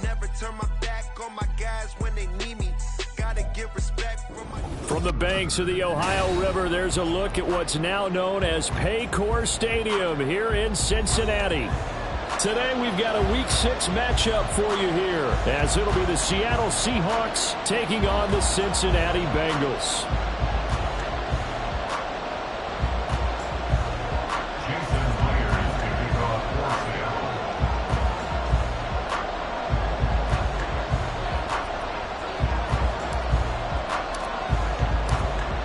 Never turn my back on my guys when they need me. Gotta give respect from my... From the banks of the Ohio River, there's a look at what's now known as Paycor Stadium here in Cincinnati. Today we've got a Week 6 matchup for you here, as it'll be the Seattle Seahawks taking on the Cincinnati Bengals.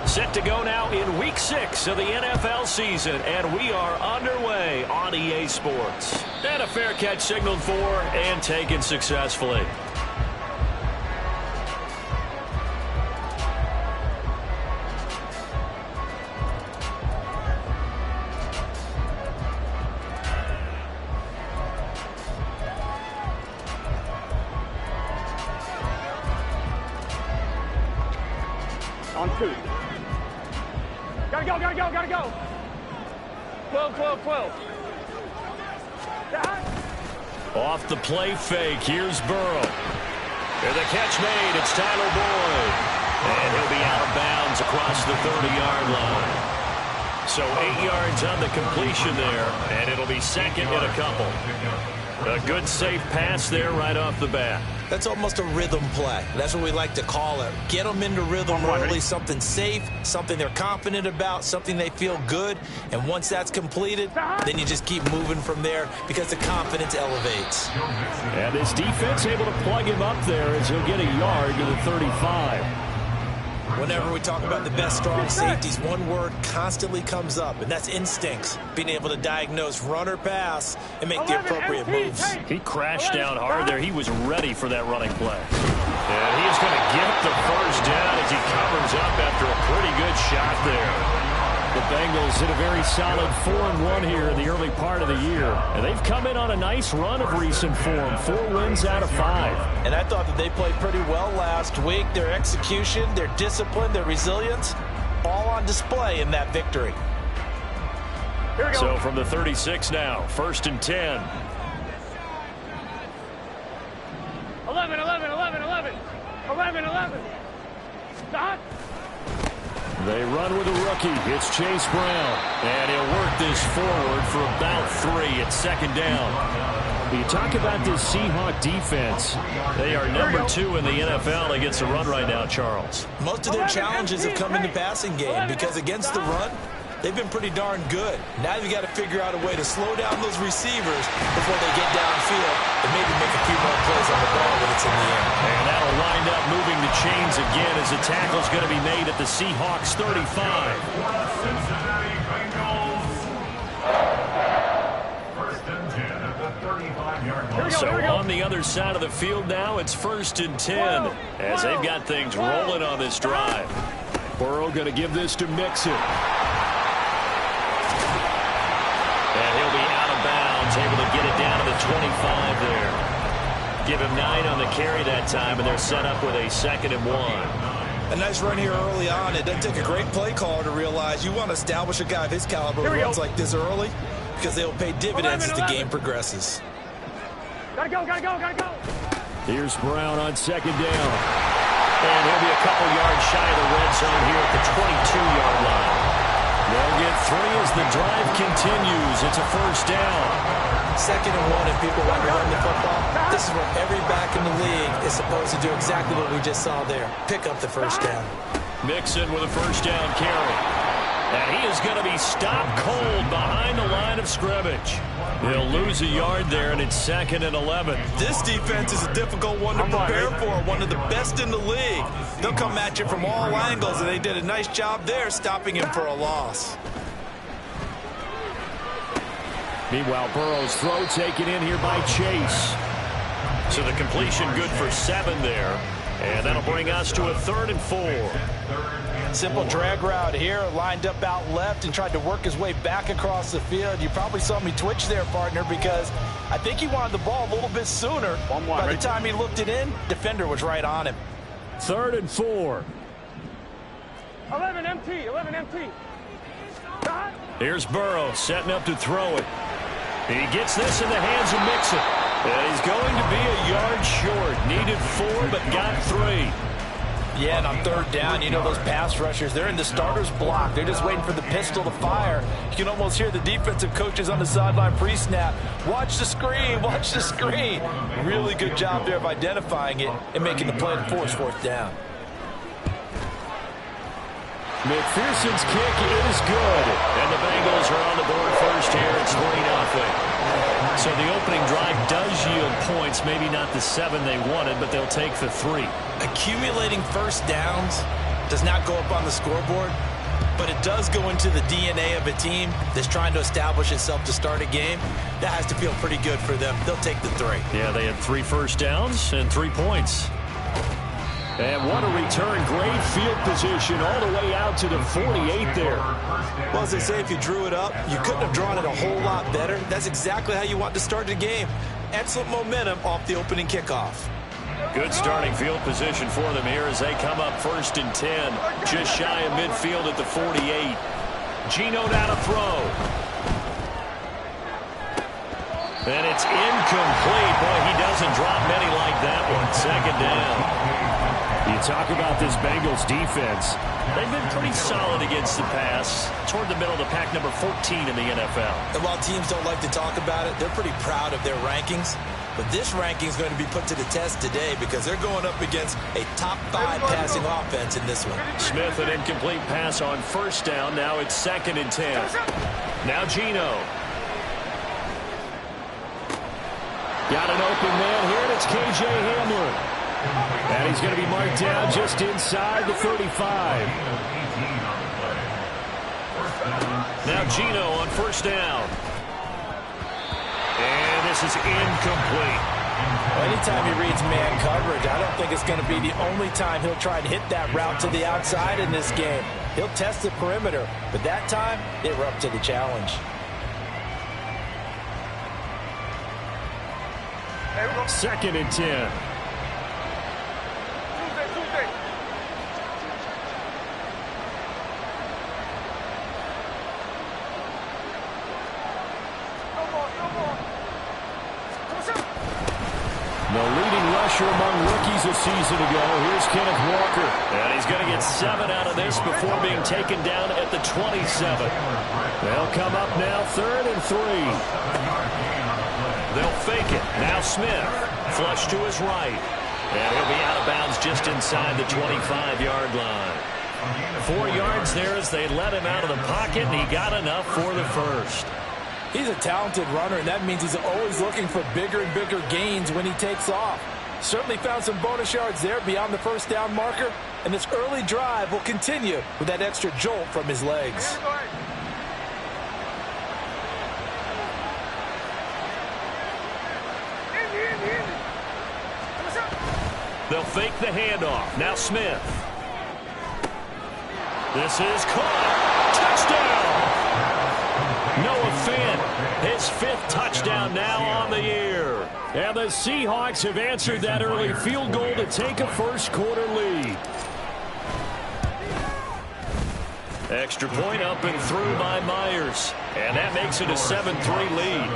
Set to go now in Week 6 of the NFL season, and we are underway on EA Sports. And a fair catch signaled for and taken successfully. On 2. Gotta go. 12. Off the play fake, here's Burrow. And the catch made, it's Tyler Boyd. And he'll be out of bounds across the 30-yard line. So 8 yards on the completion there, and it'll be second in a couple. A good safe pass there right off the bat. That's almost a rhythm play. That's what we like to call it. Get them into rhythm early, something safe, something they're confident about, something they feel good. And once that's completed, then you just keep moving from there because the confidence elevates. And this defense able to plug him up there as he'll get a yard to the 35. Whenever we talk about the best strong safeties, one word constantly comes up, and that's instincts. Being able to diagnose run or pass and make the appropriate moves. He crashed down hard there. He was ready for that running play. And he is going to get the first down as he covers up after a pretty good shot there. The Bengals hit a very solid 4-1 here in the early part of the year. And they've come in on a nice run of recent form. 4 wins out of 5. And I thought that they played pretty well last week. Their execution, their discipline, their resilience, all on display in that victory. Here we go. So from the 36 now, 1st and 10. 11. Stop. They run with a rookie. It's Chase Brown. And he'll work this forward for about 3 at 2nd down. You talk about this Seahawk defense. They are number 2 in the NFL against the run right now, Charles. Most of their challenges have come in the passing game because against the run, they've been pretty darn good. Now you've got to figure out a way to slow down those receivers before they get downfield and maybe make a few more plays on the ball when it's in the air. And that'll wind up moving the chains again as the tackle's going to be made at the Seahawks 35. So on the other side of the field now, it's 1st and 10 as they've got things rolling on this drive. Burrow going to give this to Mixon. And he'll be out of bounds, able to get it down to the 25 there. Give him 9 on the carry that time, and they're set up with a 2nd and 1. A nice run here early on. It doesn't take a great play caller to realize you want to establish a guy of his caliber who runs like this early because they will pay dividends as the game progresses. Gotta go. Here's Brown on 2nd down. And he'll be a couple yards shy of the red zone here at the 22-yard line. They'll get 3 as the drive continues. It's a 1st down. 2nd and 1, and people want to run the football. This is what every back in the league is supposed to do, exactly what we just saw there. Pick up the 1st down. Mixon with a 1st down carry. And he is going to be stopped cold behind the line of scrimmage. He'll lose a yard there, and it's 2nd and 11. This defense is a difficult one to prepare for, one of the best in the league. They'll come at you from all angles, and they did a nice job there stopping him for a loss. Meanwhile, Burrow's throw taken in here by Chase. So the completion good for 7 there. And that'll bring us to a 3rd and 4. Simple drag route here, lined up out left and tried to work his way back across the field. You probably saw me twitch there, partner, because I think he wanted the ball a little bit sooner. By the time he looked it in, defender was right on him. 3rd and 4. 11 empty. Here's Burrow setting up to throw it. He gets this in the hands of Mixon. And he's going to be a yards short. Needed 4, but got 3. Yeah, and on third down, you know those pass rushers, they're in the starter's block. They're just waiting for the pistol to fire. You can almost hear the defensive coaches on the sideline pre-snap. Watch the screen, watch the screen. Really good job there of identifying it and making the play to force fourth down. McPherson's kick is good. And the Bengals are on the board first here. It's 3-0. So the opening drive does yield points. Maybe not the 7 they wanted, but they'll take the 3. Accumulating first downs does not go up on the scoreboard, but it does go into the DNA of a team that's trying to establish itself to start a game. That has to feel pretty good for them. They'll take the 3. Yeah, they had 3 first downs and 3 points. And what a return. Great field position all the way out to the 48 there. Well, as they say, if you drew it up, you couldn't have drawn it a whole lot better. That's exactly how you want to start the game. Excellent momentum off the opening kickoff. Good starting field position for them here as they come up 1st and 10. Just shy of midfield at the 48. Geno now to throw. And it's incomplete. Boy, he doesn't drop many like that one. 2nd down. You talk about this Bengals defense. They've been pretty solid against the pass. Toward the middle of the pack, number 14 in the NFL. And while teams don't like to talk about it, they're pretty proud of their rankings. But this ranking is going to be put to the test today because they're going up against a top 5 passing offense in this one. Smith, an incomplete pass on 1st down. Now it's 2nd and 10. Now Geno. Got an open man here, and it's K.J. Hamler. And he's going to be marked down just inside the 35. Now Geno on 1st down. And this is incomplete. Anytime he reads man coverage, I don't think it's going to be the only time he'll try to hit that route to the outside in this game. He'll test the perimeter, but that time, they were up to the challenge. 2nd and 10. The leading rusher among rookies a season ago. Here's Kenneth Walker. And he's going to get 7 out of this before being taken down at the 27. They'll come up now 3rd and 3. They'll fake it. Now Smith. Flush to his right. And he'll be out of bounds just inside the 25-yard line. 4 yards there as they let him out of the pocket, and he got enough for the 1st. He's a talented runner, and that means he's always looking for bigger and bigger gains when he takes off. Certainly found some bonus yards there beyond the 1st down marker, and this early drive will continue with that extra jolt from his legs. They'll fake the handoff. Now Smith. This is caught. Touchdown! Noah Fant, his 5th touchdown now on the year. And the Seahawks have answered that early field goal to take a 1st quarter lead. Extra point up and through by Myers. And that makes it a 7-3 lead.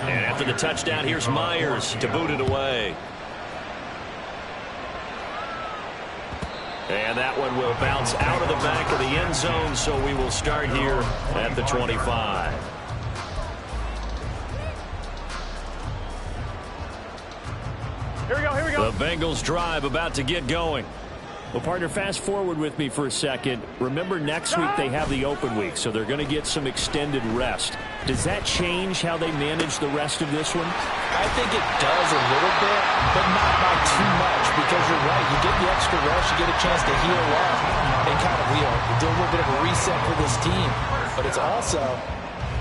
And after the touchdown, here's Myers to boot it away. And that one will bounce out of the back of the end zone, so we will start here at the 25. Here we go, here we go. The Bengals drive about to get going. Well, partner, fast forward with me for a second. Remember, next week they have the open week, so they're going to get some extended rest. Does that change how they manage the rest of this one? I think it does a little bit, but not by too much, because you're right. You get the extra rest, you get a chance to heal up and kind of do a little bit of a reset for this team. But it's also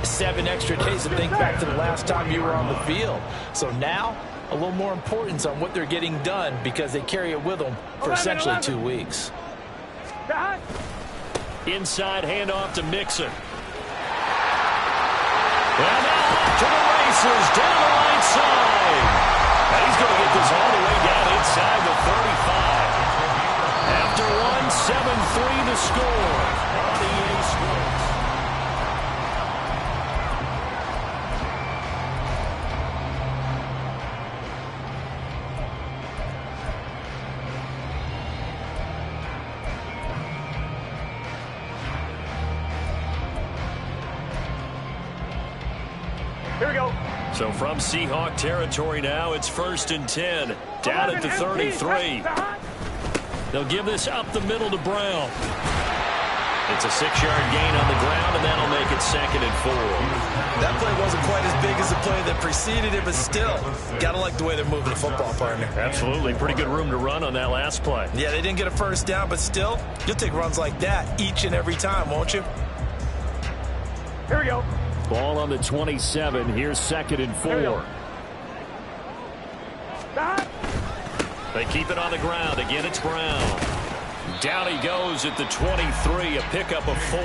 7 extra days to think back to the last time you were on the field. So now, a little more importance on what they're getting done because they carry it with them for essentially 2 weeks. Inside handoff to Mixon. And now off to the races down the right side. And he's going to get this all the way down inside the 35. After one, 7-3 to score on the EA Sports. Here we go. So from Seahawk territory now, it's 1st and 10. Down at the 33. They'll give this up the middle to Brown. It's a 6-yard gain on the ground, and that'll make it 2nd and 4. That play wasn't quite as big as the play that preceded it, but still, gotta like the way they're moving the football, partner. Absolutely. Pretty good room to run on that last play. Yeah, they didn't get a first down, but still, you'll take runs like that each and every time, won't you? Here we go. Ball on the 27. Here's 2nd and 4. They keep it on the ground. Again, it's Brown. Down he goes at the 23, a pickup of 4.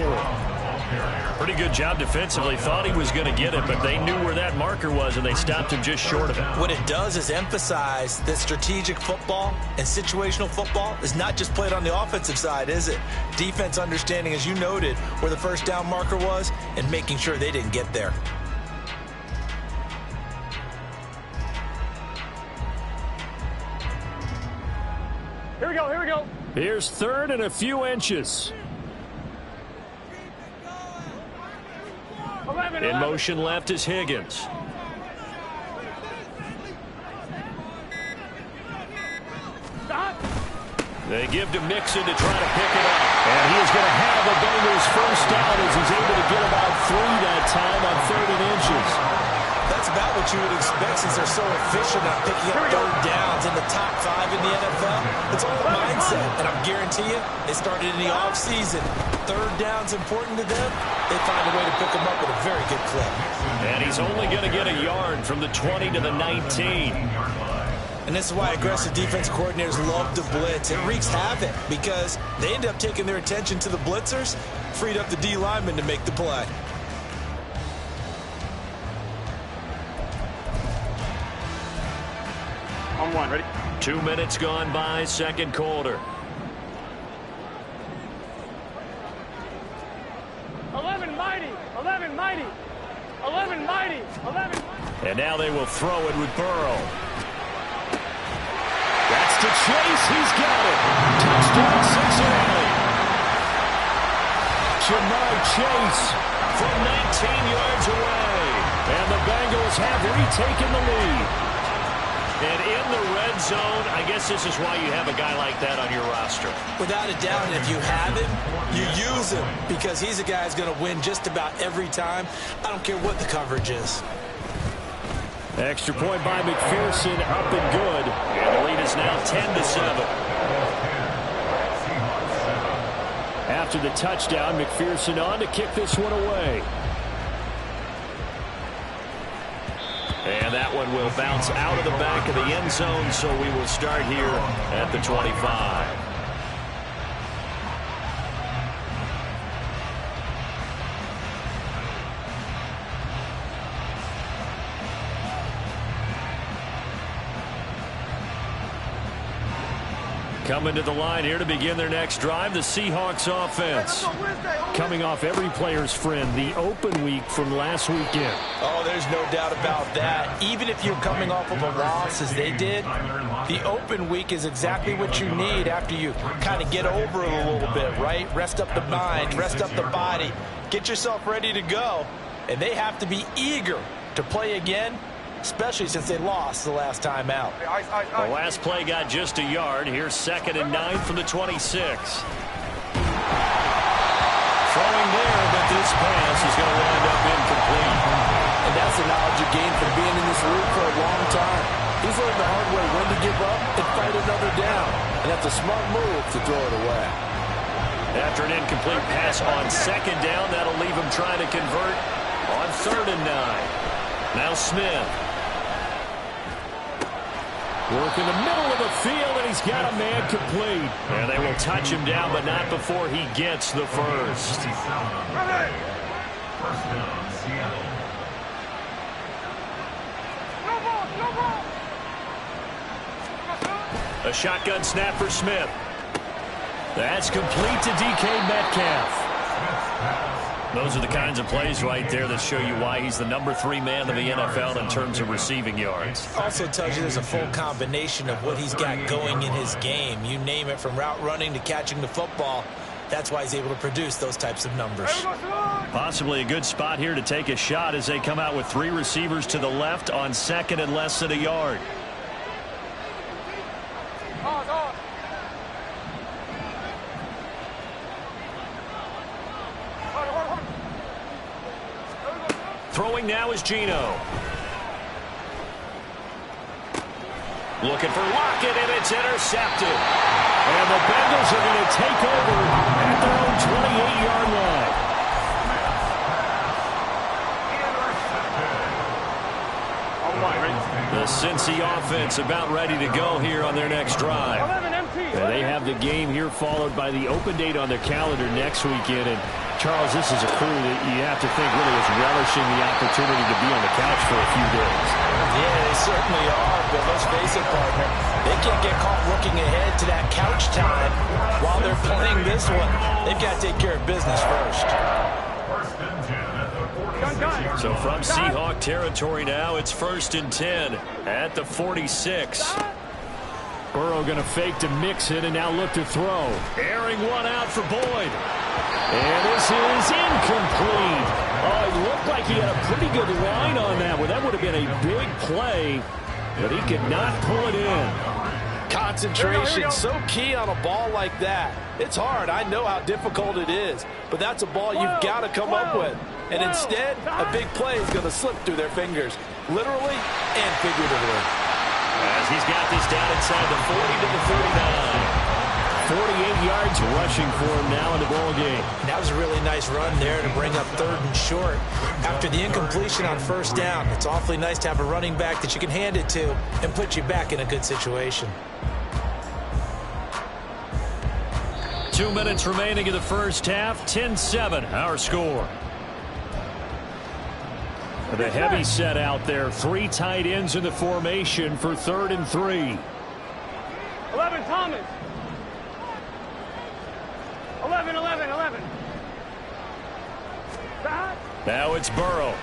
Pretty good job defensively. Thought he was going to get it, but they knew where that marker was, and they stopped him just short of it. What it does is emphasize that strategic football and situational football is not just played on the offensive side, is it? Defense understanding, as you noted, where the first down marker was and making sure they didn't get there. Here we go, here we go. Here's 3rd and a few inches. In motion left is Higgins. They give to Mixon to try to pick it up. And he is going to have the Bengals first down as he's able to get about 3 that time on 3rd and inches. That's about what you would expect since they're so efficient at picking up 3rd downs in the top 5 in the NFL. It's all a mindset, and I guarantee you, they started in the offseason. 3rd down's important to them. They find a way to pick them up with a very good clip. And he's only going to get a yard from the 20 to the 19. And this is why aggressive defense coordinators love to blitz. It wreaks havoc because they end up taking their attention to the blitzers, freed up the D lineman to make the play. On 1, ready? 2 minutes gone by, 2nd quarter. 11 mighty, 11 mighty, 11 mighty, 11 mighty. And now they will throw it with Burrow. That's to Chase. He's got it. Touchdown, Cincinnati. Jamar Chase from 19 yards away. And the Bengals have retaken the lead. And in the red zone, I guess this is why you have a guy like that on your roster. Without a doubt, and if you have him, you use him because he's a guy who's going to win just about every time. I don't care what the coverage is. Extra point by McPherson, up and good. And the lead is now 10-7. After the touchdown, McPherson on to kick this one away. And that one will bounce out of the back of the end zone, so we will start here at the 25. Coming to the line here to begin their next drive, the Seahawks offense. Coming off every player's friend, the open week from last weekend. Oh, there's no doubt about that. Even if you're coming off of a loss as they did, the open week is exactly what you need after you kind of get over it a little bit, right? Rest up the mind, rest up the body, get yourself ready to go. And they have to be eager to play again, especially since they lost the last time out. The last play got just a yard. Here's 2nd and 9 from the 26. Throwing there, but this pass is going to wind up incomplete. And that's the knowledge you gain from being in this league for a long time. He's learned the hard way when to give up and fight another down. And that's a smart move to throw it away. After an incomplete pass on 2nd down, that'll leave him trying to convert on 3rd and 9. Now Smith. Work in the middle of the field, and he's got a man complete. And they will touch him down, but not before he gets the first. A shotgun snap for Smith. That's complete to DK Metcalf. Those are the kinds of plays right there that show you why he's the number 3 man in the NFL in terms of receiving yards. Also tells you there's a full combination of what he's got going in his game. You name it, from route running to catching the football. That's why he's able to produce those types of numbers. Possibly a good spot here to take a shot as they come out with 3 receivers to the left on 2nd and less than a yard. Throwing now is Geno. Looking for Lockett, and it's intercepted. And the Bengals are going to take over at their own 28-yard line. The Cincy offense about ready to go here on their next drive. And they have the game here followed by the open date on their calendar next weekend. And Charles, this is a crew that you have to think really is relishing the opportunity to be on the couch for a few days. Yeah, they certainly are, but let's face it, partner. They can't get caught looking ahead to that couch time while they're playing this one. They've got to take care of business first. So from Seahawk territory now, it's 1st and 10 at the 46. Burrow going to fake to mix it and now look to throw. Airing one out for Boyd. And this is incomplete. Oh, it looked like he had a pretty good line on that one. That would have been a big play, but he could not pull it in. Concentration, so key on a ball like that. It's hard. I know how difficult it is, but that's a ball you've got to come up with. And instead, a big play is going to slip through their fingers, literally and figuratively. As he's got this down inside the 40 to the 39. 48 yards rushing for him now in the ball game. That was a really nice run there to bring up 3rd and short. After the incompletion on 1st down, it's awfully nice to have a running back that you can hand it to and put you back in a good situation. 2 minutes remaining in the first half. 10-7 our score. The heavy set out there. 3 tight ends in the formation for 3rd and 3. 11, Thomas. 11. Now it's Burrow.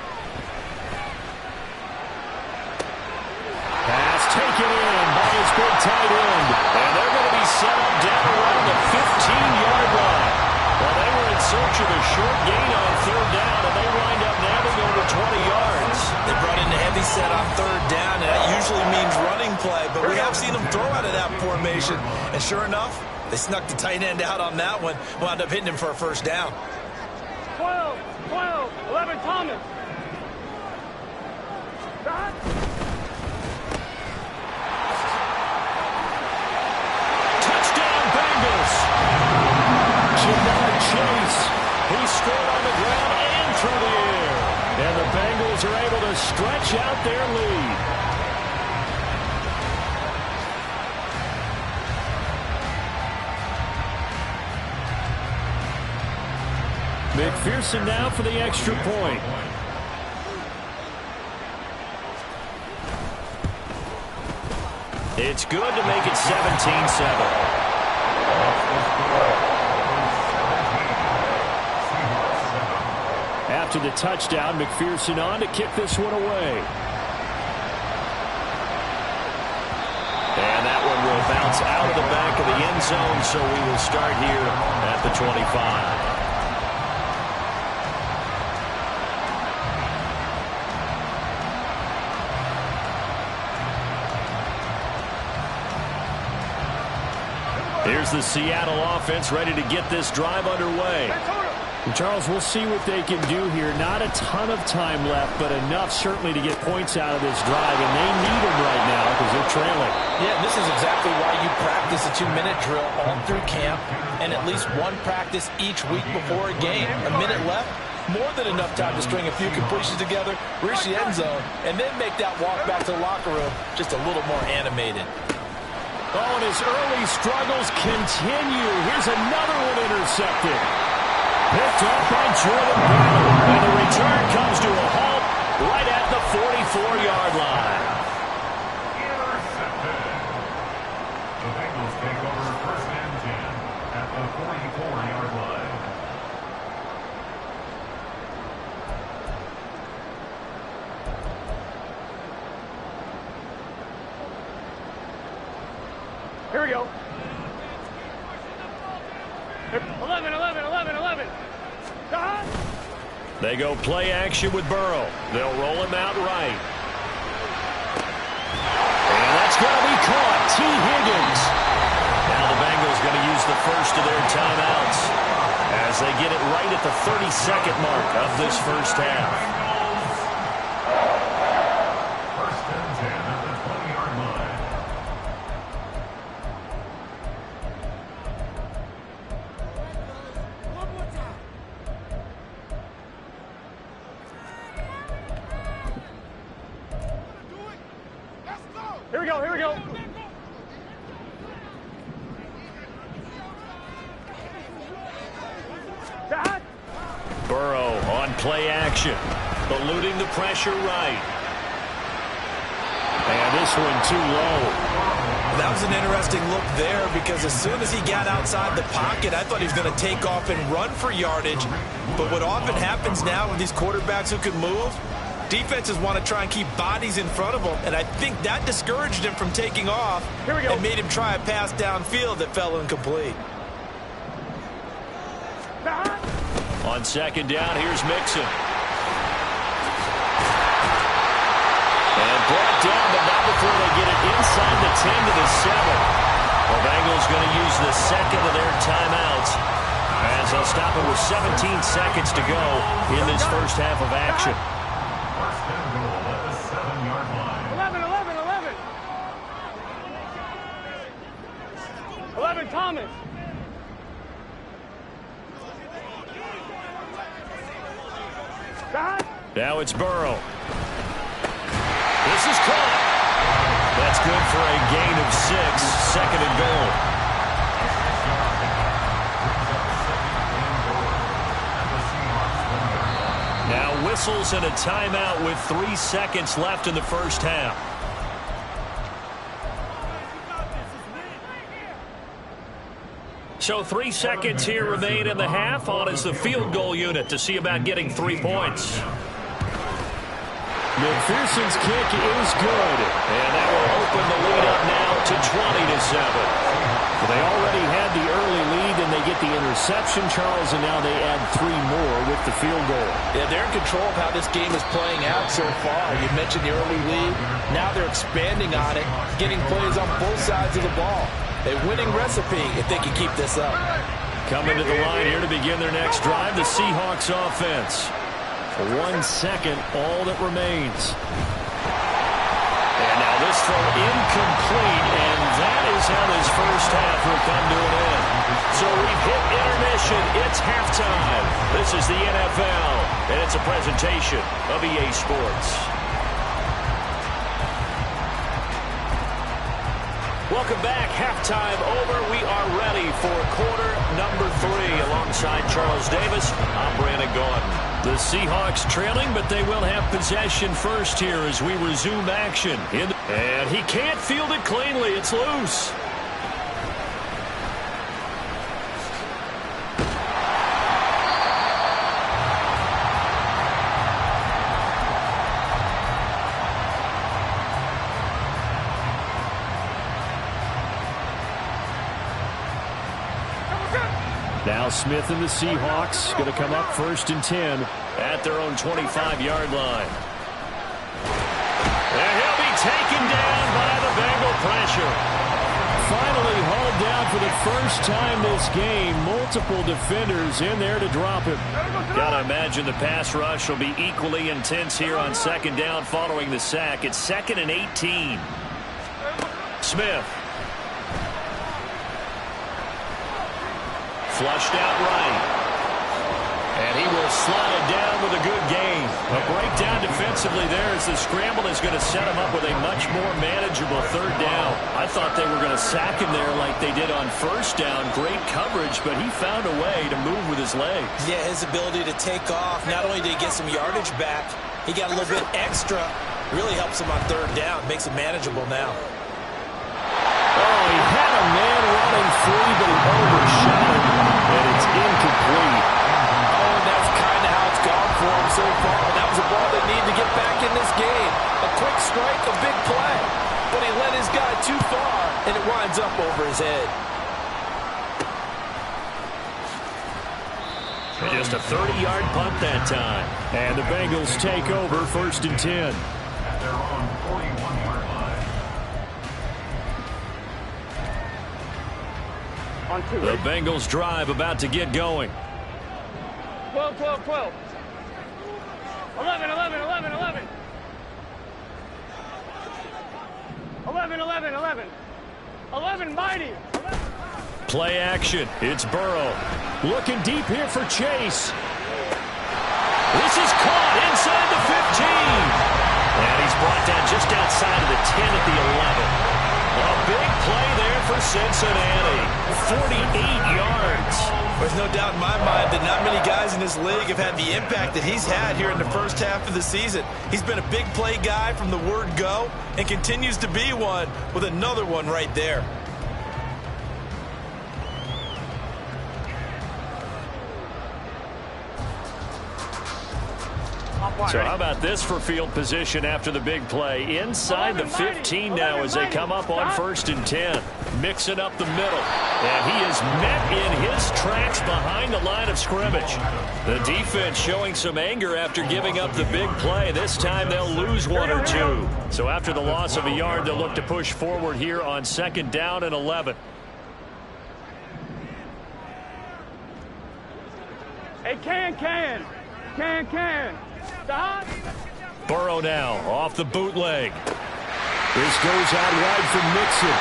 Pass taken in by his big tight end. And they're going to be set up down around the 15-yard line. Well, they were in search of a short gain on 3rd down, and they wind up nabbing over 20 yards. They brought in the heavy set on 3rd down, and that usually means running play, but we have seen them throw out of that formation. And sure enough, they snuck the tight end out on that one, wound up hitting him for a 1st down. 12, 11, Thomas. Touchdown, Bengals. Jamar Chase. He scored on the ground and through the air. And the Bengals are able to stretch out their lead. McPherson now for the extra point. It's good to make it 17-7. After the touchdown, McPherson on to kick this one away. And that one will bounce out of the back of the end zone, so we will start here at the 25. Here's the Seattle offense ready to get this drive underway. And Charles, we'll see what they can do here. Not a ton of time left, but enough certainly to get points out of this drive, and they need them right now because they're trailing. Yeah, this is exactly why you practice a 2-minute drill all through camp and at least one practice each week before a game. A minute left, more than enough time to string a few completions together, reach the end zone, and then make that walk back to the locker room just a little more animated. Oh, and his early struggles continue. Here's another one intercepted. Picked up by Jordan Bell. And the return comes to a halt right at the 44-yard line. Intercepted. The Bengals take over 1st and 10 at the 44-yard line. Here we go. 11, 11, 11, 11. They go play action with Burrow. They'll roll him out right. And that's going to be caught. T. Higgins. Now the Bengals going to use the first of their timeouts as they get it right at the 30-second mark of this first half. First and 10 at the 20-yard line. Here we go, here we go. Burrow on play action, eluding the pressure right. And this one too low. That was an interesting look there because as soon as he got outside the pocket, I thought he was going to take off and run for yardage. But what often happens now with these quarterbacks who can move, defenses want to try and keep bodies in front of them, and I think that discouraged him from taking off and made him try a pass downfield that fell incomplete. On second down, here's Mixon. And brought down, but not before they get it inside the 10 to the 7. The Bengals going to use the second of their timeouts as they'll stop it with 17 seconds to go in this first half of action. First and goal at the 7-yard line. 11, 11, 11. 11, Thomas. Now it's Burrow. This is caught. That's good for a gain of 6. Second and goal. Now whistles and a timeout with 3 seconds left in the first half. So 3 seconds here remain in the half. On is the field goal unit to see about getting 3 points. McPherson's kick is good. And that will open the lead up now to 20-7. Well, they already had the early lead, and they get the interception, Charles, and now they add 3 more with the field goal. Yeah, they're in control of how this game is playing out so far. You mentioned the early lead. Now they're expanding on it, getting plays on both sides of the ball. A winning recipe if they can keep this up. Coming to the line here to begin their next drive, the Seahawks offense. 1 second, all that remains. And now this throw incomplete, and that is how this first half will come to an end. So we've hit intermission. It's halftime. This is the NFL, and it's a presentation of EA Sports. Welcome back. Halftime over. We are ready for quarter number 3. Alongside Charles Davis, I'm Brandon Gaudin. The Seahawks trailing, but they will have possession first here as we resume action. And he can't field it cleanly. It's loose. Now Smith and the Seahawks going to come up 1st and 10 at their own 25-yard line. And he'll be taken down by the Bengal pressure. Finally hauled down for the first time this game. Multiple defenders in there to drop him. Gotta imagine the pass rush will be equally intense here on second down following the sack. It's 2nd and 18. Smith. Flushed out right. And he will slide down with a good gain. A breakdown defensively there as the scramble is going to set him up with a much more manageable 3rd down. I thought they were going to sack him there like they did on 1st down. Great coverage, but he found a way to move with his legs. Yeah, his ability to take off, not only did he get some yardage back, he got a little bit extra. Really helps him on 3rd down, makes it manageable now. Oh, he had a man running free, but he overshot him, and it's incomplete. Oh, and that's kind of how it's gone for him so far. That was a ball they need to get back in this game. A quick strike, a big play. But he let his guy too far, and it winds up over his head. Just a 30-yard punt that time. And the Bengals take over 1st and 10. At their own 41-yard line. On 2. The Bengals drive about to get going. 12, 12, 12. 11, 11, 11, 11. 11, 11, 11. 11, mighty. 11. Play action. It's Burrow. Looking deep here for Chase. This is caught inside the 15. And he's brought down just outside of the 10 at the 11. A big play there for Cincinnati. 48 yards. There's no doubt in my mind that not many guys in this league have had the impact that he's had here in the first half of the season. He's been a big play guy from the word go and continues to be one with another one right there. So how about this for field position after the big play? Inside the 15 now as they come up on 1st and 10. Mixing up the middle. And he is met in his tracks behind the line of scrimmage. The defense showing some anger after giving up the big play. This time they'll lose 1 or 2. So after the loss of a yard, they'll look to push forward here on 2nd down and 11. Hey, can. Stop. Burrow now off the bootleg. This goes out wide for Mixon.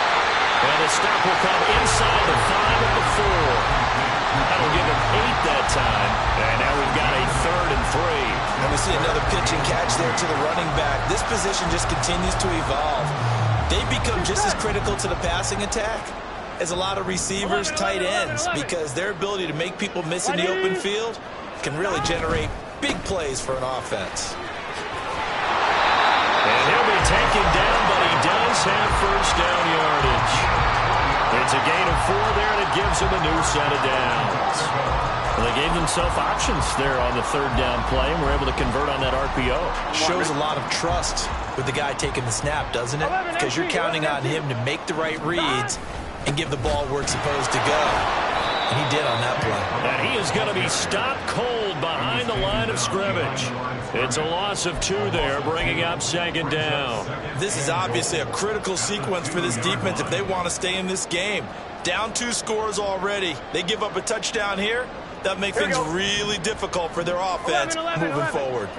And the stop will come inside the 5 at the 4. That'll give him 8 that time. And now we've got a 3rd and 3. And we see another pitch and catch there to the running back. This position just continues to evolve. They become just as critical to the passing attack as a lot of receivers, tight ends, because their ability to make people miss in the open field can really generate big plays for an offense. And he'll be taken down, but he does have 1st down yardage. It's a gain of 4 there, and it gives him a new set of downs. Well, they gave themselves options there on the 3rd down play, and were able to convert on that RPO. Shows a lot of trust with the guy taking the snap, doesn't it? Because you're counting on him to make the right reads and give the ball where it's supposed to go. And he did on that play. And he is going to be stopped cold behind the line of scrimmage. It's a loss of 2 there, bringing up 2nd down. This is obviously a critical sequence for this defense if they want to stay in this game. Down 2 scores already. They give up a touchdown here. That makes things really difficult for their offense moving forward.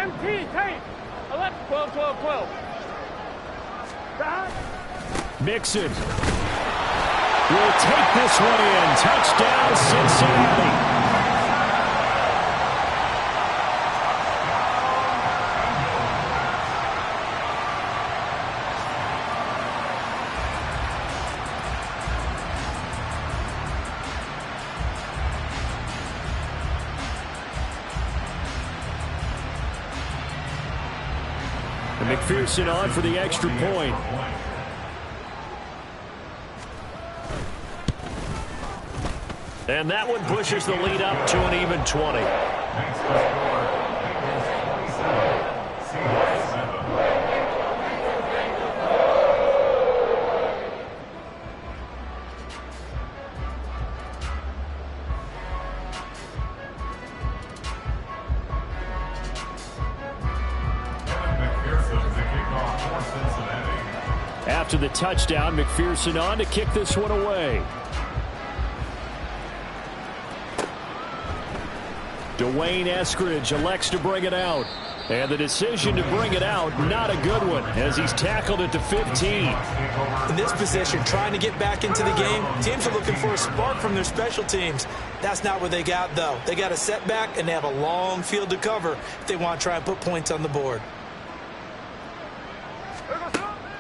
MT, tape. 11, 12, 12, 12. Mixon will take this one in. Touchdown, Cincinnati. McPherson on for the extra point. And that one pushes the lead up to an even 20. After the touchdown, McPherson on to kick this one away. Dwayne Eskridge elects to bring it out. And the decision to bring it out, not a good one, as he's tackled it to 15. In this position, trying to get back into the game, teams are looking for a spark from their special teams. That's not what they got, though. They got a setback, and they have a long field to cover if they want to try and put points on the board.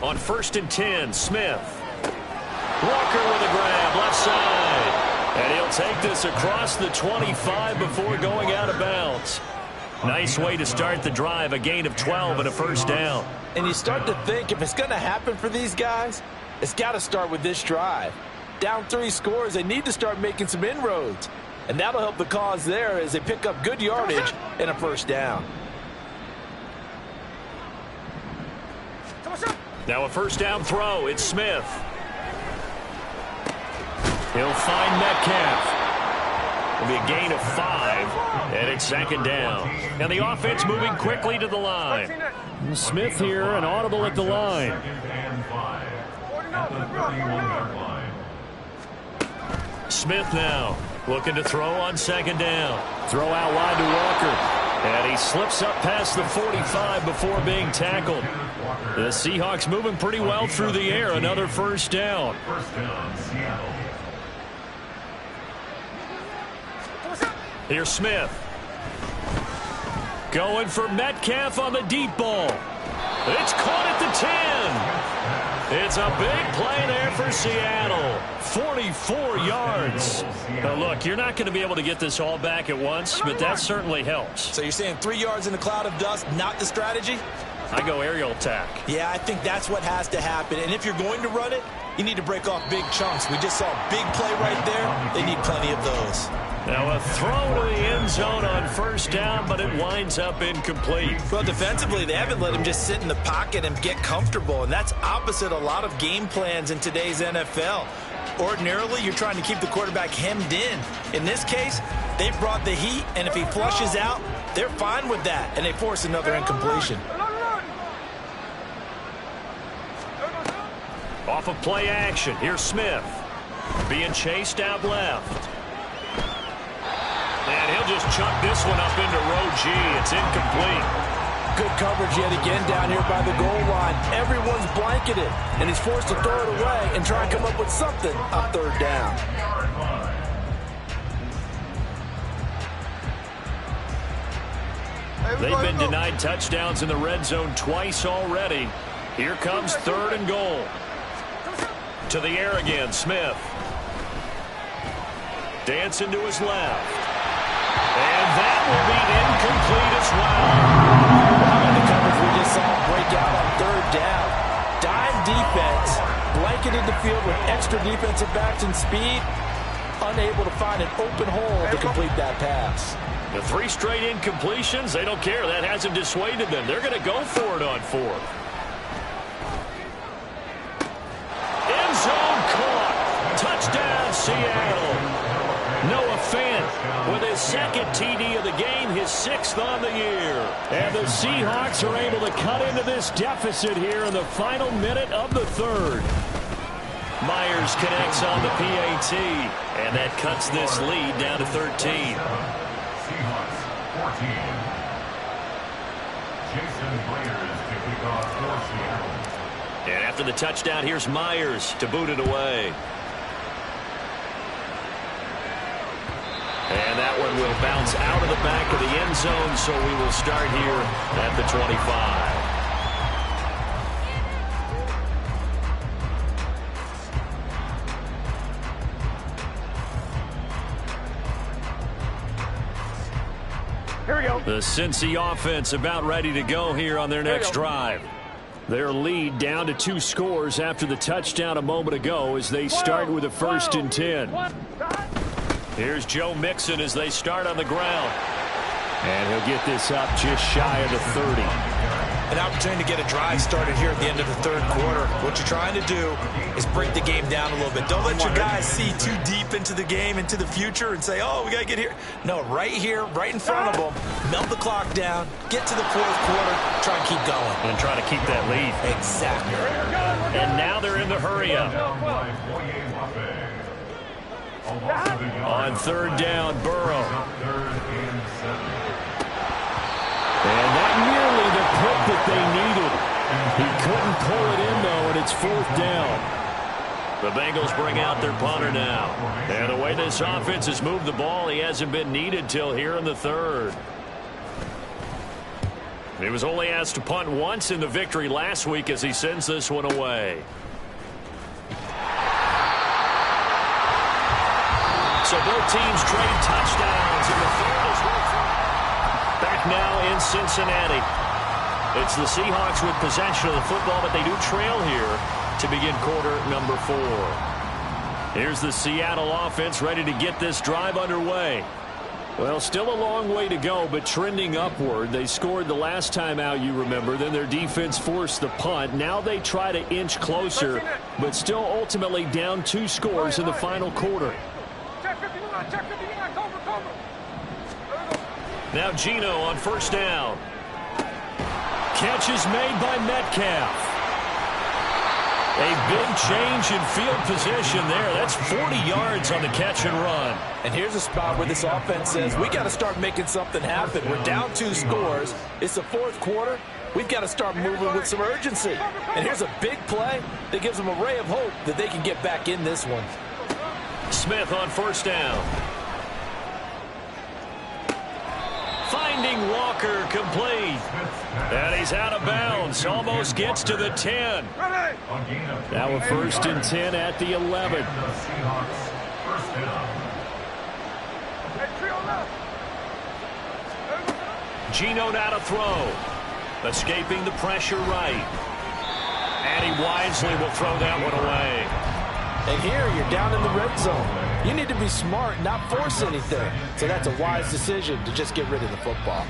On 1st and 10, Smith. Walker with a grab, left side. And he'll take this across the 25 before going out of bounds. Nice way to start the drive, a gain of 12 and a 1st down. And you start to think if it's going to happen for these guys, it's got to start with this drive. Down 3 scores, they need to start making some inroads. And that'll help the cause there as they pick up good yardage and a 1st down. Now a first down throw. It's Smith. He'll find Metcalf. It'll be a gain of 5, and it's second down. And the offense moving quickly to the line. Smith here, an audible at the line. At the 31-yard line. Smith now looking to throw on second down. Throw out wide to Walker. And he slips up past the 45 before being tackled. The Seahawks moving pretty well through the air. Another first down. First down, Seattle. Here's Smith. Going for Metcalf on the deep ball. It's caught at the 10. It's a big play there for Seattle. 44 yards. Now look, you're not going to be able to get this all back at once, but that certainly helps. So you're saying 3 yards in a cloud of dust, not the strategy? I go aerial attack. Yeah, I think that's what has to happen. And if you're going to run it, you need to break off big chunks. We just saw a big play right there. They need plenty of those. Now a throw to the end zone on first down, but it winds up incomplete. Well, defensively, they haven't let him just sit in the pocket and get comfortable, and that's opposite a lot of game plans in today's NFL. Ordinarily, you're trying to keep the quarterback hemmed in. In this case, they've brought the heat, and if he flushes out, they're fine with that, and they force another incompletion. Off of play action, here's Smith. Being chased out left. And he'll just chuck this one up into row G. It's incomplete. Good coverage yet again down here by the goal line. Everyone's blanketed, and he's forced to throw it away and try and come up with something on third down. They've been denied touchdowns in the red zone twice already. Here comes third and goal. To the air again, Smith. Dancing to his left. And that will be incomplete as well. And the coverage we just saw break out on third down. Dime defense, blanketed the field with extra defensive backs and speed, unable to find an open hole to complete that pass. The 3 straight incompletions, they don't care. That hasn't dissuaded them. They're going to go for it on fourth. End zone caught. Touchdown, Seattle. Noah Fant with his second TD of the game, his 6th on the year. And the Seahawks are able to cut into this deficit here in the final minute of the third. Myers connects on the PAT, and that cuts this lead down to 13. Seahawks 14. Jason Blair's to kick off for Seattle. And after the touchdown, here's Myers to boot it away. And that one will bounce out of the back of the end zone, so we will start here at the 25. Here we go. The Cincy offense about ready to go here on their next drive. Their lead down to 2 scores after the touchdown a moment ago as they start with a 1st and 10. Here's Joe Mixon as they start on the ground. And he'll get this up just shy of the 30. An opportunity to get a drive started here at the end of the third quarter. What you're trying to do is break the game down a little bit. Don't let your guys see too deep into the game, into the future, and say, oh, we got to get here. No, right here, right in front of them, melt the clock down, get to the fourth quarter, try and keep going. And try to keep that lead. Exactly. And now they're in the hurry-up. On third down, Burrow. And that nearly the pick that they needed. He couldn't pull it in, though, and it's 4th down. The Bengals bring out their punter now. And the way this offense has moved the ball, he hasn't been needed till here in the third. He was only asked to punt once in the victory last week as he sends this one away. So both teams trade touchdowns in the third as well. Back now in Cincinnati. It's the Seahawks with possession of the football, but they do trail here to begin quarter number 4. Here's the Seattle offense ready to get this drive underway. Well, still a long way to go, but trending upward. They scored the last time out, you remember. Then their defense forced the punt. Now they try to inch closer, but still ultimately down 2 scores in the final quarter. Check 59, check 59, cover. Now Gino on first down. Catch is made by Metcalf. A big change in field position there. That's 40 yards on the catch and run. And here's a spot where this offense says, we got to start making something happen. We're down 2 scores. It's the 4th quarter. We've got to start moving with some urgency. And here's a big play that gives them a ray of hope that they can get back in this one. Smith on first down. Finding Walker complete. And he's out of bounds. Almost gets to the 10. Now a 1st and 10 at the 11. Gino now to throw. Escaping the pressure right. And he wisely will throw that one away. And here you're down in the red zone. You need to be smart, not force anything. So that's a wise decision to just get rid of the football.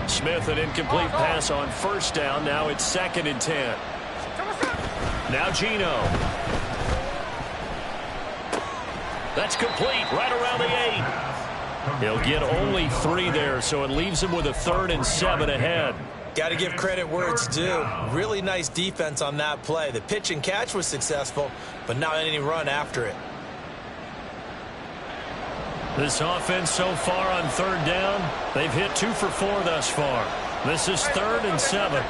Smith, an incomplete pass on first down. Now it's 2nd and 10. Now Gino. That's complete right around the 8. He'll get only 3 there, so it leaves him with a 3rd and 7 ahead. Got to give credit where it's due. Really nice defense on that play. The pitch and catch was successful, but not any run after it. This offense so far on 3rd down, they've hit 2 for 4 thus far. This is 3rd and 7.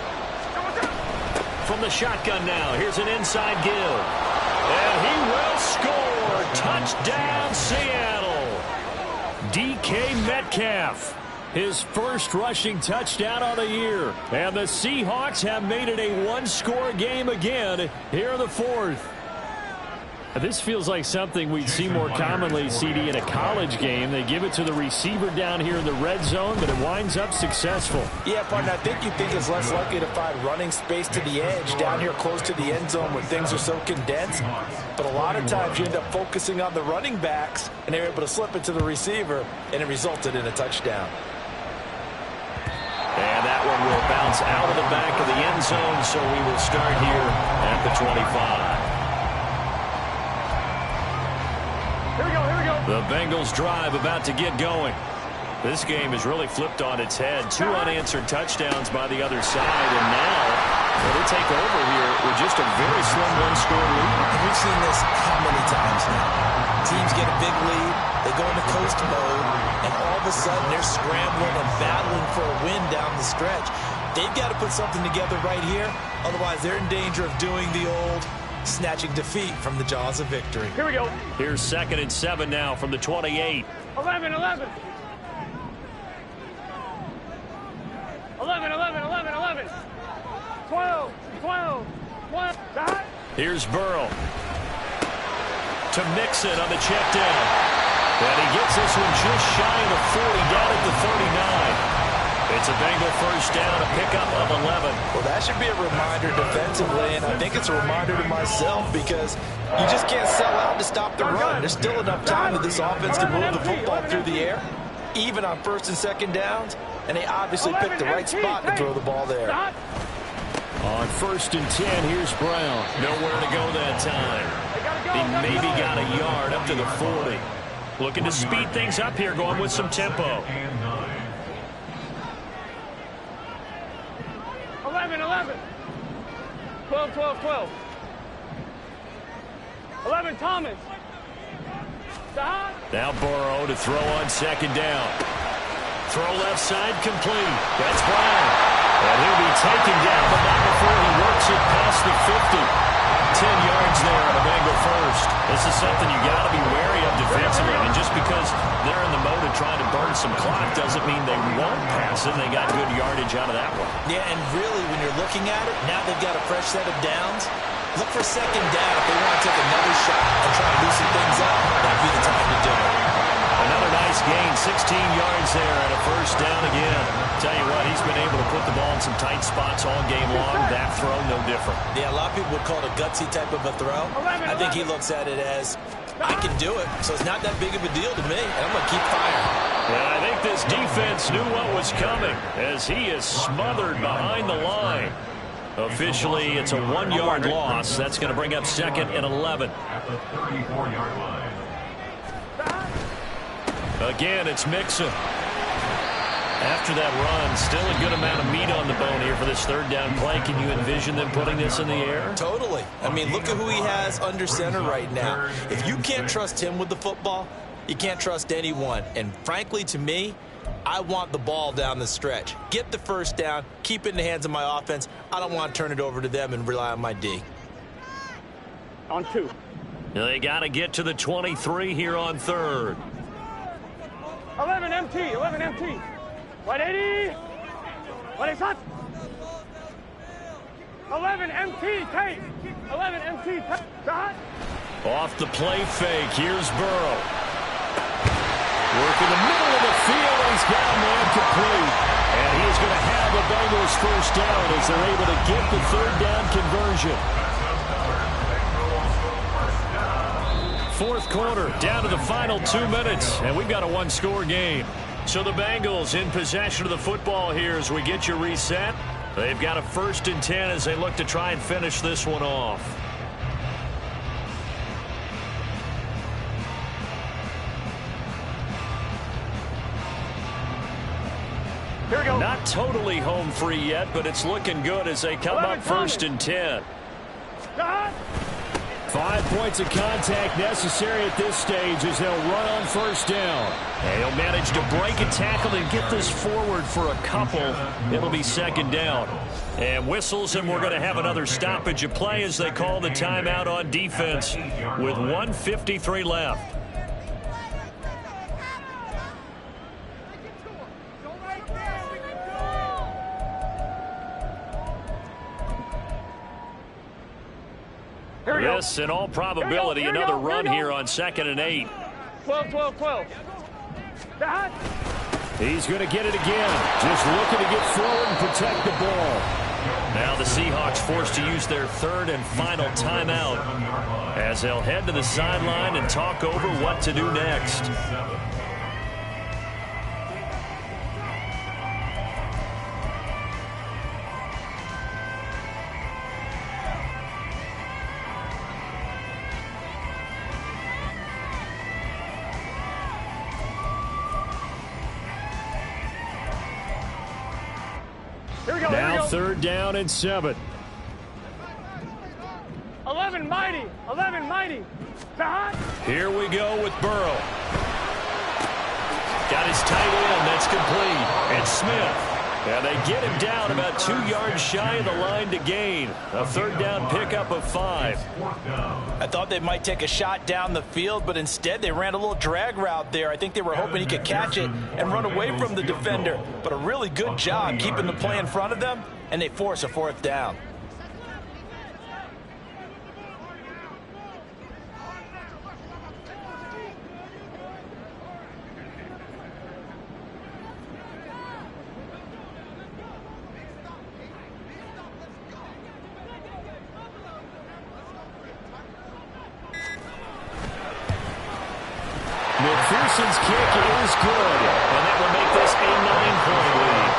From the shotgun now, here's an inside give. And he will score. Touchdown, Seattle. DK Metcalf, his first rushing touchdown of the year. And the Seahawks have made it a 1-score game again here in the 4th. This feels like something we'd see more commonly, CD, in a college game. They give it to the receiver down here in the red zone, but it winds up successful. Yeah, partner, I think you think it's less likely to find running space to the edge down here close to the end zone where things are so condensed. But a lot of times you end up focusing on the running backs, and they're able to slip it to the receiver, and it resulted in a touchdown. And that one will bounce out of the back of the end zone, so we will start here at the 25. The Bengals drive about to get going. This game has really flipped on its head. 2 unanswered touchdowns by the other side, and now they take over here with just a very slim 1-score lead. And we've seen this how many times now? Teams get a big lead, they go into coast mode, and all of a sudden they're scrambling and battling for a win down the stretch. They've got to put something together right here, otherwise they're in danger of doing the old snatching defeat from the jaws of victory. Here we go. Here's 2nd and 7 now from the 28. 11. 12. Here's Burrow. To Mixon on the check down. And he gets this one just shy of the 40, down at the 39. It's a Bengal first down, a pickup of 11. Well, that should be a reminder defensively, and I think it's a reminder to myself because you just can't sell out to stop the run. There's still enough time that this offense can move the football through the air, even on 1st and 2nd downs, and they obviously picked the right spot to throw the ball there. On 1st and 10, here's Brown. Nowhere to go that time. He maybe got a yard up to the 40. Looking to speed things up here, going with some tempo. 11. 12. 11, Thomas. Now Burrow to throw on 2nd down. Throw left side complete. That's Brown. And he'll be taken down, but not before he works it past the 50. 10 yards there on a Bengal first. This is something you got to be wary of defensively. And just because they're in the mode of trying to burn some clock doesn't mean they won't pass it. They got good yardage out of that one. Yeah, and really, when you're looking at it, now they've got a fresh set of downs. Look for 2nd down. If they want to take another shot and try to loosen things up, that'd be the time to do it. Another nice Nice gain, 16 yards there and a first down again. Tell you what, he's been able to put the ball in some tight spots all game long. That throw, no different. Yeah, a lot of people would call it a gutsy type of a throw. I think he looks at it as, I can do it, so it's not that big of a deal to me, and I'm going to keep firing. Yeah, I think this defense knew what was coming as he is smothered behind the line. Officially, it's a 1-yard loss. That's going to bring up 2nd and 11. At the 34-yard line. Again, it's Mixon. After that run, still a good amount of meat on the bone here for this 3rd down play. Can you envision them putting this in the air? Totally. I mean, look at who he has under center right now. If you can't trust him with the football, you can't trust anyone. And frankly, to me, I want the ball down the stretch. Get the first down, keep it in the hands of my offense. I don't want to turn it over to them and rely on my D. On 2. They got to get to the 23 here on 3rd. 11 MT, 11 MT. 180. What is that? 11 MT, tape. 11 MT, tape. Off the play fake, here's Burrow. Work in the middle of the field, and he's got a man complete. And he's going to have the Bengals first down as they're able to get the 3rd down conversion. 4th quarter, down to the final 2 minutes, and we've got a 1-score game. So the Bengals in possession of the football here as we get you reset. They've got a 1st and 10 as they look to try and finish this one off. Here we go. Not totally home free yet, but it's looking good as they come up 1st and 10. 5 points of contact necessary at this stage as they'll run on 1st down. And he'll manage to break a tackle and get this forward for a couple. It'll be 2nd down. And whistles, and we're going to have another stoppage of play as they call the timeout on defense with 1:53 left. This, in all probability, another run here on 2nd and 8. 12, 12, 12. He's going to get it again. Just looking to get forward and protect the ball. Now the Seahawks forced to use their 3rd and final timeout as they'll head to the sideline and talk over what to do next. Now 3rd down and 7. 11 mighty. 11 mighty. Here we go with Burrow. Got his tight end. That's complete. And Smith. And they get him down about 2 yards shy of the line to gain. A 3rd down pickup of 5. I thought they might take a shot down the field, but instead they ran a little drag route there. I think they were hoping he could catch it and run away from the defender. But a really good job keeping the play in front of them, and they force a 4th down. McPherson's kick is good, and that will make this a 9-point lead.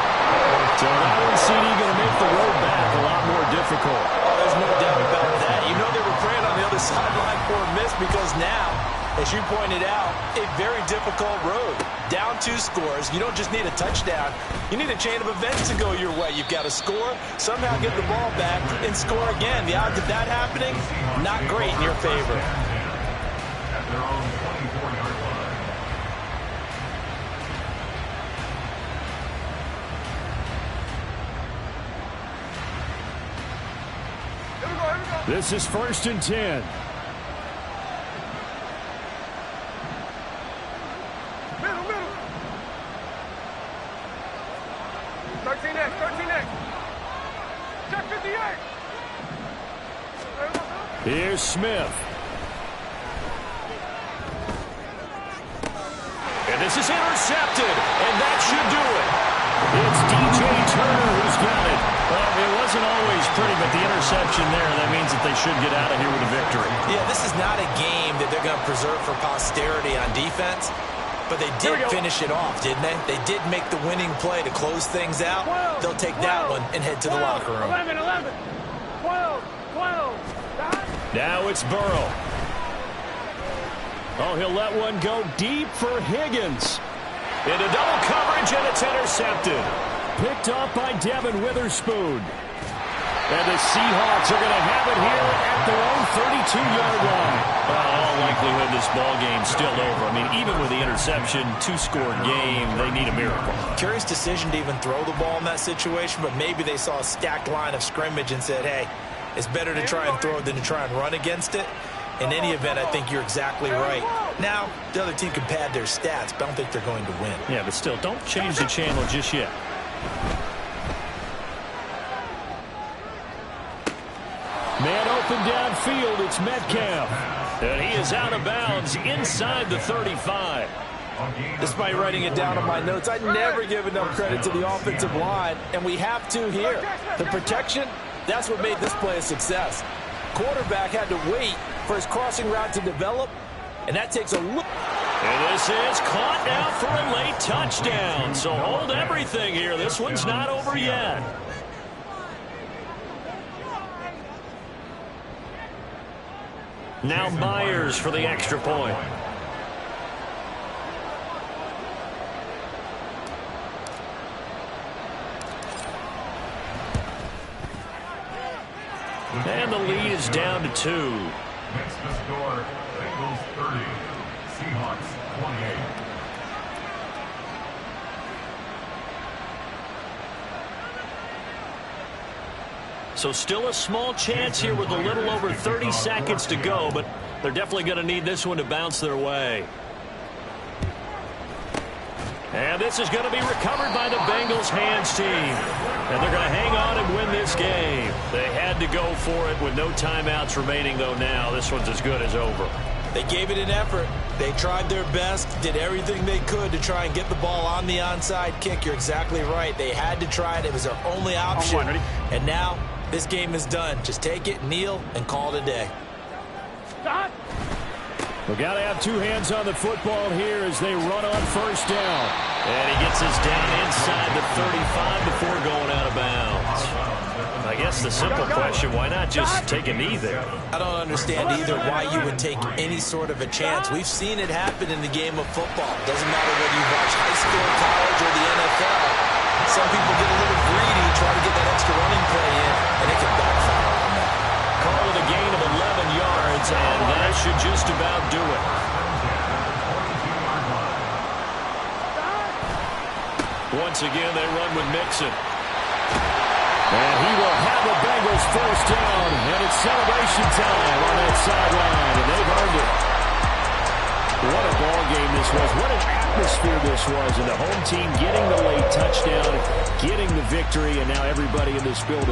So allowing CD going to make the road back a lot more difficult. Oh, there's no doubt about that. You know they were praying on the other sideline for a miss because now, as you pointed out, a very difficult road. Down 2 scores. You don't just need a touchdown. You need a chain of events to go your way. You've got to score, somehow get the ball back, and score again. The odds of that happening, not great in your favor. At their own 24-yard line. This is 1st and 10. Middle, middle. 13X, 13X. Check 58. Here's Smith. And this is intercepted, and that should do it. It's DJ Turner who's got it. Well, it wasn't always pretty, but the interception there, that means that they should get out of here with a victory. Yeah, this is not a game that they're going to preserve for posterity on defense, but they did finish it off, didn't they? They did make the winning play to close things out. They'll take that one and head to the locker room. 11, 11, 12, 12. Now it's Burrow. Oh, he'll let one go deep for Higgins. Into double coverage, and it's intercepted. Picked up by Devin Witherspoon. And the Seahawks are going to have it here at their own 32-yard line. Well, in all likelihood, this ball game's still over. I mean, even with the interception, two-score game, they need a miracle. Curious decision to even throw the ball in that situation, but maybe they saw a stacked line of scrimmage and said, hey, it's better to try and throw than to try and run against it. In any event, I think you're exactly right. Now, the other team can pad their stats, but I don't think they're going to win. Yeah, but still, don't change the channel just yet. Man open downfield, it's Metcalf. And he is out of bounds inside the 35. Despite writing it down on my notes, I never give enough credit to the offensive line, and we have to here. The protection, that's what made this play a success. Quarterback had to wait for his crossing route to develop, and that takes a look. And this is caught now for a late touchdown. So hold everything here. This one's not over yet. Now Myers for the extra point. And the lead is down to 2. Next to score, Bengals 30, Seahawks 28. So still a small chance here with a little over 30 seconds to go, but they're definitely going to need this one to bounce their way. And this is going to be recovered by the Bengals hands team. And they're going to hang on and win this game. They had to go for it with no timeouts remaining, though now. This one's as good as over. They gave it an effort. They tried their best, did everything they could to try and get the ball on the onside kick. You're exactly right. They had to try it. It was their only option. And now this game is done. Just take it, kneel, and call it a day. Stop. We've got to have two hands on the football here as they run on first down. And he gets us down inside the 35 before going out of bounds. I guess the simple question, why not just take a knee there? I don't understand either why you would take any sort of a chance. We've seen it happen in the game of football. Doesn't matter whether you watch high school, college, or the NFL. Some people get a little greedy, try to get that extra running play in, and it can backfire on them. Call it a gain of 11 yards, and that should just about do it. Once again, they run with Mixon. And he will have the Bengals first down, and it's celebration time on that sideline, and they've earned it. What a ball game this was. What an atmosphere this was, and the home team getting the late touchdown, getting the victory, and now everybody in this building